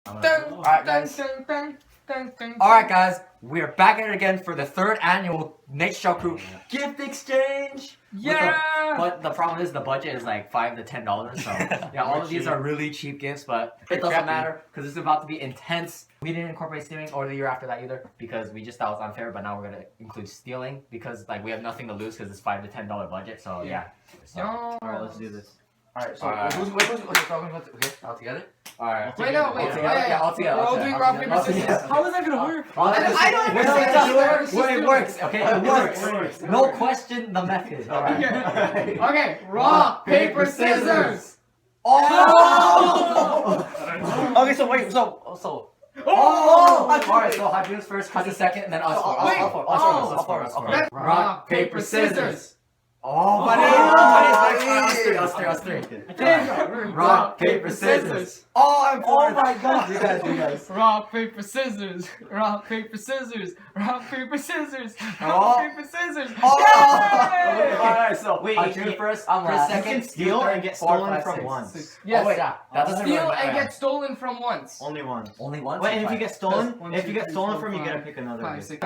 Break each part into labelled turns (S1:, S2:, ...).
S1: Alright guys, we're back at it again for the third annual Nate Show Crew gift exchange. But the problem is the budget is like $5 to $10. So yeah, all of these are really cheap gifts, but it doesn't matter because it's about to be intense. We didn't incorporate stealing or the year after that either because we just thought it was unfair. But now we're gonna include stealing because like we have nothing to lose because it's $5 to $10 budget. So yeah. So,
S2: alright, let's do this.
S1: Alright, so who's talking about okay, all together? Alright.
S3: Wait, no, wait.
S1: Yeah, all together.
S3: We're all doing rock, paper, scissors.
S2: How is that gonna work?
S3: I don't understand.
S1: It works, okay? It works. No question the method. Alright.
S3: Okay, rock, paper, scissors.
S1: Oh!
S2: Okay, so wait, so.
S1: Alright, so Hadrian's first, Chris second, and then us four. Us four.
S3: Rock, paper, scissors.
S1: Oh, us three. Rock, paper, scissors. Oh, I'm fourth.
S2: Oh my god, you guys.
S3: Rock, paper, scissors. Rock, paper, scissors. Rock, paper, scissors.
S1: Oh.
S3: Rock, paper, scissors.
S1: Oh. Alright, so
S2: wait,
S1: Hadrian first,
S2: I'm
S1: Chris
S2: last.
S1: second,
S2: You can steal
S1: third,
S2: and get
S1: fourth,
S2: stolen
S1: five,
S2: from
S1: six.
S2: once.
S3: Yes.
S1: Oh, wait, yeah. That doesn't
S3: Steal
S1: really
S3: and
S1: matter.
S3: get stolen from once.
S2: Only once.
S1: Only once?
S2: Wait, and if you get stolen,
S3: One,
S2: if
S3: two,
S2: you get
S3: three,
S2: stolen
S3: four,
S2: from, you
S3: five,
S2: gotta pick another.
S3: 5,
S2: gift.
S3: 6.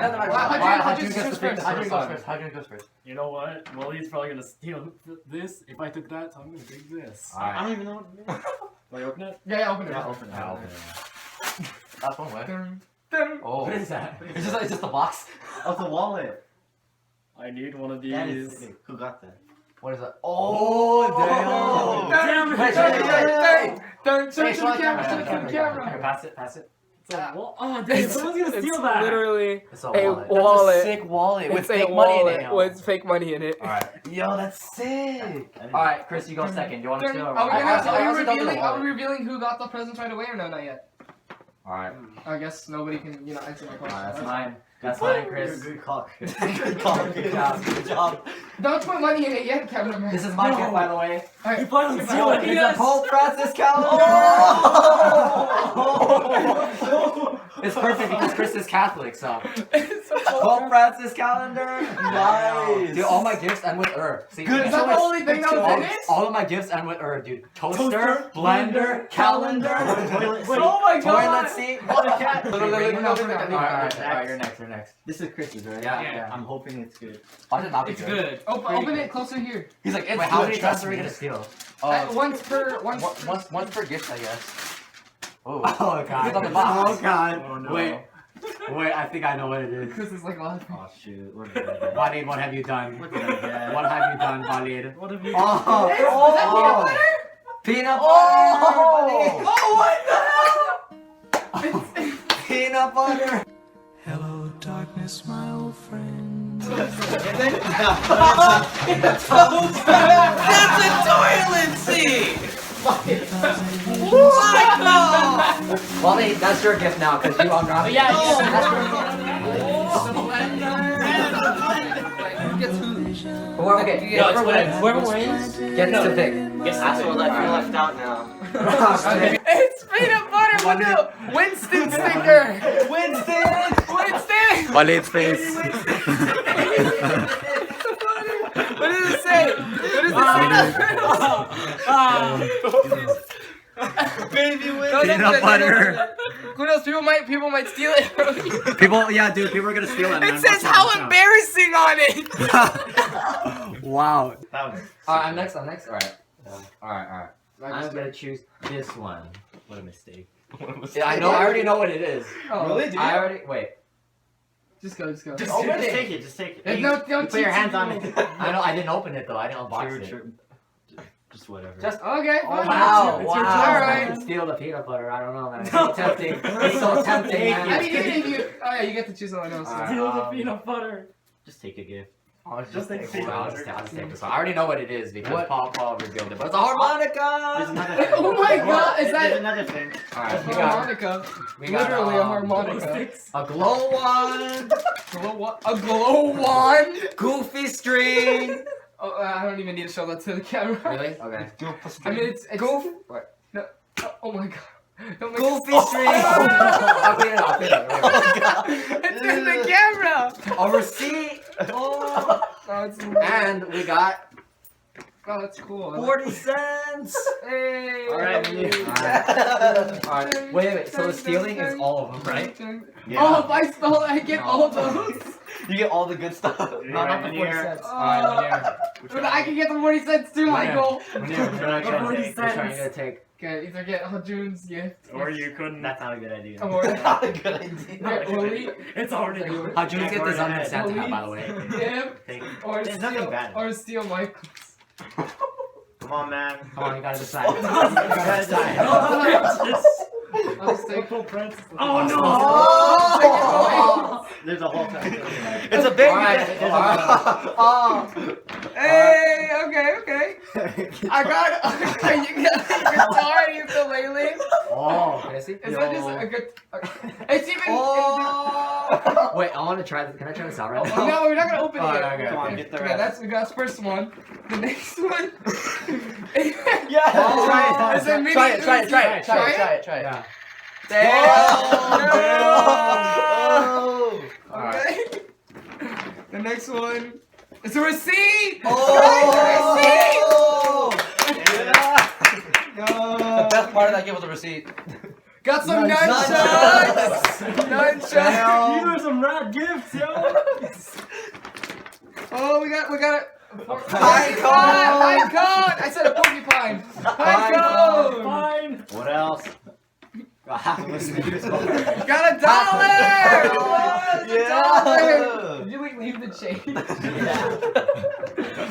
S1: Hadrian goes first.
S3: Hadrian
S1: goes first.
S4: You know what? Wally's probably gonna steal this. If I took that, so I'm gonna take this.
S2: I don't even know what it is.
S4: Do I open it?
S3: Yeah, open it.
S2: Yeah, open it.
S1: Yeah, open it. That's one way.
S3: Dun, dun.
S1: Oh. What is that? It's just a box.
S2: Oh, it's a wallet.
S4: I need one of
S2: That is
S4: these.
S2: sick. Who got that?
S1: What is that? Oh, damn.
S4: Damn it!
S1: Wait,
S3: Show it to the camera. Show it to the
S1: Here,
S3: camera.
S1: pass it.
S4: It's a oh, damn! Someone's gonna steal that.
S5: Literally
S1: It's a
S5: a
S1: wallet.
S5: wallet.
S1: That's a sick wallet with
S5: It's a
S1: fake money in
S5: wallet
S1: it.
S5: with fake money in it.
S1: Alright. Yo, that's sick. Alright, Chris, you go second. You want to steal or
S3: Are we
S1: what?
S3: revealing who got the presents right away or no? Not yet.
S1: Alright.
S3: I guess nobody can, answer my question.
S1: That's mine. That's mine, Chris.
S2: Good call. Good call. Good job. Good job.
S3: Don't put money in it yet, Kevin.
S1: This is my gift, by the way.
S3: Alright.
S4: Finally steal it.
S1: It's a Pope Francis calendar. It's perfect because Chris is Catholic, so. Pope Francis calendar.
S2: Nice.
S1: Dude, all my gifts end with See,
S3: Good. Is that the only thing that was in it?
S1: all of my gifts end with dude. Toaster, blender, calendar,
S2: Toilet seat.
S3: Oh my god!
S1: toilet seat.
S3: Alright,
S1: Alright, you're next.
S2: This is Chris's, right?
S1: Yeah.
S2: I'm hoping it's good.
S1: Why did it not be
S4: It's good.
S3: Open it closer here.
S1: He's like, wait, how many times are we gonna steal?
S3: Once per
S1: Once per gift, I guess. Oh,
S2: God.
S1: It's on the box.
S2: Oh god.
S4: Oh no.
S1: Wait, I think I know what it is.
S3: This is like a lot.
S2: Oh shoot. What did I get?
S1: Valid, what have you done?
S2: What did I get?
S1: What have you done, Valid?
S4: What have you?
S1: Oh,
S3: Is that peanut butter?
S1: peanut butter!
S3: Oh, what the hell?
S1: Peanut butter!
S6: Hello, darkness, my old friend.
S5: That's a toilet seat!
S1: Wally, that's your gift now, because you unwrapped it. Whoever wins gets to pick.
S2: Asshole, I feel left out now.
S3: It's peanut butter, but no! Winston sticker! Winston!
S1: Walid's face.
S3: What does it say?
S2: Baby win.
S1: Peanut butter.
S3: Who knows? People might steal it.
S1: People, yeah, dude, people are gonna steal it.
S3: It says how embarrassing on it.
S1: Wow.
S2: That was.
S1: Alright, I'm next. Alright. Alright. I'm gonna choose this one.
S2: What a mistake.
S1: Yeah, I already know what it is.
S3: Oh,
S2: Really?
S1: Wait.
S3: Just go.
S2: Just take it. Just take it.
S3: Hey, don't
S2: You put your hands on it.
S1: I didn't open it though, I didn't unbox it.
S2: True. Just whatever.
S1: Just
S3: Okay.
S1: Oh,
S3: fine.
S1: wow,
S3: It's your turn.
S1: I
S3: Alright.
S1: can steal the peanut butter. I don't know, man. It's so tempting. It's so tempting, man.
S3: I mean, even if you. Oh yeah, you get to choose someone else.
S1: Alright.
S4: Steal the peanut butter.
S2: Just take a gift.
S1: I'll
S4: Just take
S1: take
S4: peanut
S1: one. I'll
S4: butter.
S1: just take this one. I already know what it is because Paul revealed it, but it's a
S2: There's
S1: harmonica.
S2: another thing.
S3: Oh my god, is
S2: There's
S3: that
S2: another thing.
S1: Alright, we got
S3: harmonica?
S1: we got
S3: Literally a harmonica.
S1: a glow wand,
S3: A glow wand?
S1: goofy string.
S3: Oh, I don't even need to show that to the camera.
S1: Really? Okay.
S3: I mean, it's
S1: Goof.
S3: What? No. Oh my god. Don't make
S1: Goofy
S3: it.
S1: string. I'll clean it.
S3: It's in the camera.
S1: A receipt.
S3: Oh, it's
S1: And we got
S3: Oh, that's cool.
S1: 40 cents.
S3: Hey.
S2: Alright,
S1: Alright, wait. So the stealing is all of them, right?
S3: Oh, if I stole, I get all those.
S1: You get all the good stuff.
S2: You're
S1: No, not the
S2: right,
S1: 40
S2: Manir.
S1: cents.
S3: Oh. But I can get the 40 cents too, Michael.
S1: Which one are you gonna take?
S3: Okay, either get Hajun's gift.
S4: Or you couldn't.
S2: That's not a good idea.
S3: Or
S1: Not a good idea.
S3: get Willie.
S4: It's already yours.
S1: Hajun's gift is under Santa hat, by the way.
S3: Him.
S2: Take it.
S3: Or
S2: There's
S3: steal,
S2: nothing bad.
S3: or steal Michael's.
S2: Come on, man.
S1: Come on, you gotta decide. You gotta decide.
S3: I'll just take
S4: Purple Prince.
S3: Oh no!
S1: Oh!
S2: There's a whole time.
S1: It's a baby.
S3: Alright,
S1: Oh.
S3: Hey, okay. I got you got a guitar and ukulele.
S1: Oh, can I see?
S3: Is that just a good? It's even.
S1: Oh. Wait, I want to try this. Can I try this out right
S3: Oh,
S1: now?
S3: no, we're not gonna open it.
S1: Alright,
S3: yet.
S1: okay,
S2: Come on,
S1: okay.
S2: get the
S3: Okay,
S2: rest.
S3: that's the first one. The next one.
S1: Yeah.
S3: Oh,
S1: Try it.
S3: Is it mini
S1: Try it.
S3: Uzi?
S1: Try it. Yeah.
S3: Damn.
S1: Alright.
S3: Okay. The next one. It's a receipt.
S1: Oh. The best part of that game was the receipt.
S3: Got some
S1: Nunchucks.
S3: nunchucks.
S4: These are some rad gifts, yo.
S3: Oh, we got it.
S1: Pine
S3: Cone. I said a porcupine. Pine cone.
S4: Fine.
S2: What else?
S3: Got $1. $1. Did you leave the change?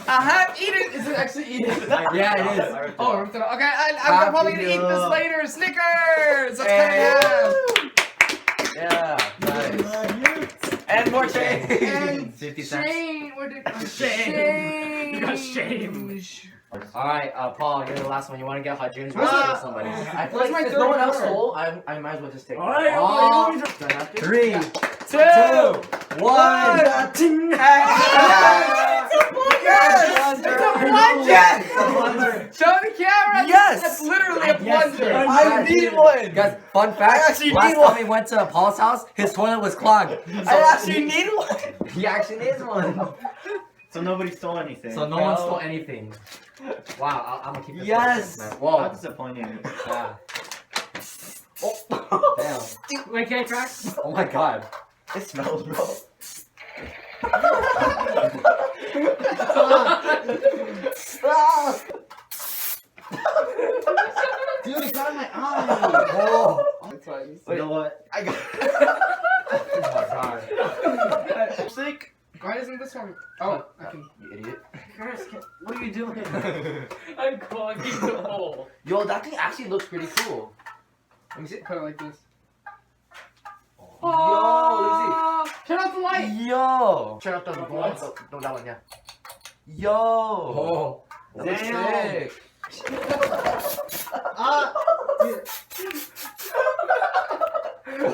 S3: I have eaten. Is it actually eaten?
S1: Yeah, it is.
S3: Oh, okay. I'm probably gonna eat this later. Snickers. Let's cut it in half.
S1: Yeah. Nice. And more change.
S3: And
S1: 50 cents.
S3: Shane. Where did
S4: Shame. You got shame.
S1: Alright, Paul, you're the last one. You want to get Hajun's
S3: Where's
S1: receipt
S3: my-
S1: or somebody?
S5: I feel
S3: Where's
S5: like
S3: my
S5: if
S3: third
S5: no one else
S3: card?
S5: stole, I might as well just take it.
S4: Alright,
S1: Oh.
S4: okay.
S5: Do I have to?
S1: 3, 2, 1.
S3: Yes! It's a plunger! Show the camera!
S1: Yes!
S3: That's literally a
S2: guessed
S3: plunger!
S2: it.
S1: I need one! Guys, fun fact,
S5: actually
S1: last
S5: need
S1: time
S5: one.
S1: we went to Paul's house, his toilet was clogged.
S5: I actually need one.
S1: He actually needs one.
S2: So nobody stole anything.
S1: So no one stole anything. Wow, I'm gonna keep this.
S5: Yes.
S1: Man.
S2: How
S1: Whoa.
S2: disappointing.
S1: Yeah. Oh, damn.
S4: Wait, can I crack?
S1: Oh my god.
S5: It smells, bro.
S2: Dude, it's out of my eye.
S1: Oh.
S3: That's why you
S2: You know what?
S5: I got
S1: Oh my god.
S5: sick.
S3: Why isn't this one? Oh, I can.
S1: You idiot.
S2: Chris, what are you doing?
S4: I'm clogging the hole.
S5: Yo, that thing actually looks pretty cool.
S3: Let me see. Put it like this.
S5: Yo,
S3: Turn off the light!
S5: Yo.
S1: Turn up the lights. No, that one, yeah.
S5: Yo.
S1: Oh.
S5: That looks
S2: Damn.
S5: sick.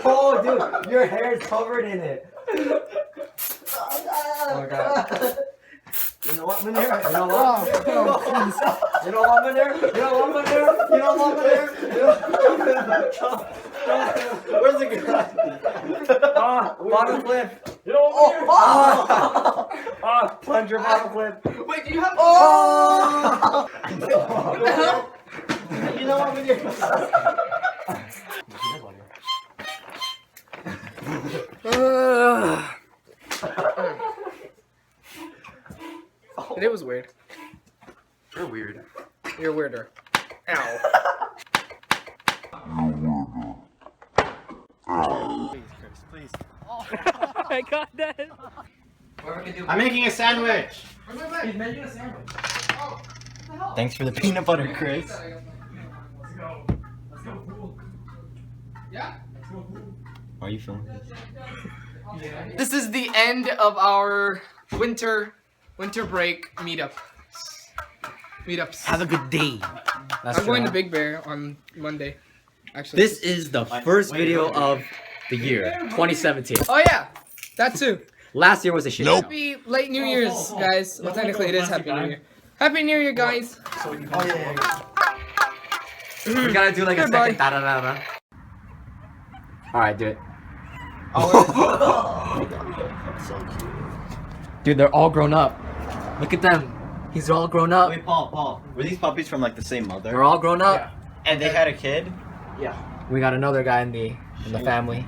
S1: Oh, dude, your hair is covered in it. Oh my god.
S5: You know what, Manir?
S1: You know what? You know what, Manir? You know what, Manir? You know what, Manir?
S5: Where's the guy?
S1: Bottom flip.
S4: You know what?
S1: Plunger bottom flip.
S3: Wait, do you have.
S5: Oh!
S3: What the hell?
S5: You know what, Manir?
S3: It was weird.
S5: You're weird.
S3: You're weirder. Ow.
S2: Please.
S4: I got that.
S1: Whoever can do.
S2: I'm making a sandwich.
S3: Where's my bag?
S1: He's making a sandwich.
S3: Oh, what the hell?
S2: Thanks for the peanut butter, Chris.
S4: Let's go. Let's go, fool.
S3: Yeah?
S2: Are you filming this?
S3: This is the end of our winter break meetups.
S5: Have a good day.
S1: That's
S3: I'm going to Big Bear on Monday. Actually.
S1: This is the first video of the year, 2017.
S3: Oh yeah, that too.
S1: Last year was a shit.
S3: Happy late New Year's, guys. Well, technically it is Happy New Year. Happy New Year, guys.
S1: We gotta do like a
S3: Goodbye.
S1: second da-da-da-da. Alright, do it.
S5: So cute.
S1: Dude, they're all grown up. Look at them. He's all grown up.
S2: Wait, Paul. Were these puppies from like the same mother?
S1: They're all grown up.
S2: And they had a kid?
S1: We got another guy in the family,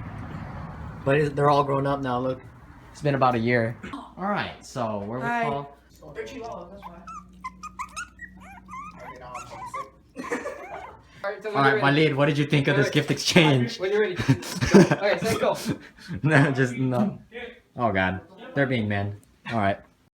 S1: but they're all grown up now. Look, it's been about a year. All right, so where was
S3: Hi.
S1: Paul?
S3: They're Chihuahuas, that's why.
S1: All right, Walid, what did you think of this gift exchange?
S3: When you're ready. Okay, let's go.
S1: No, just no. Oh God, they're being men. All right.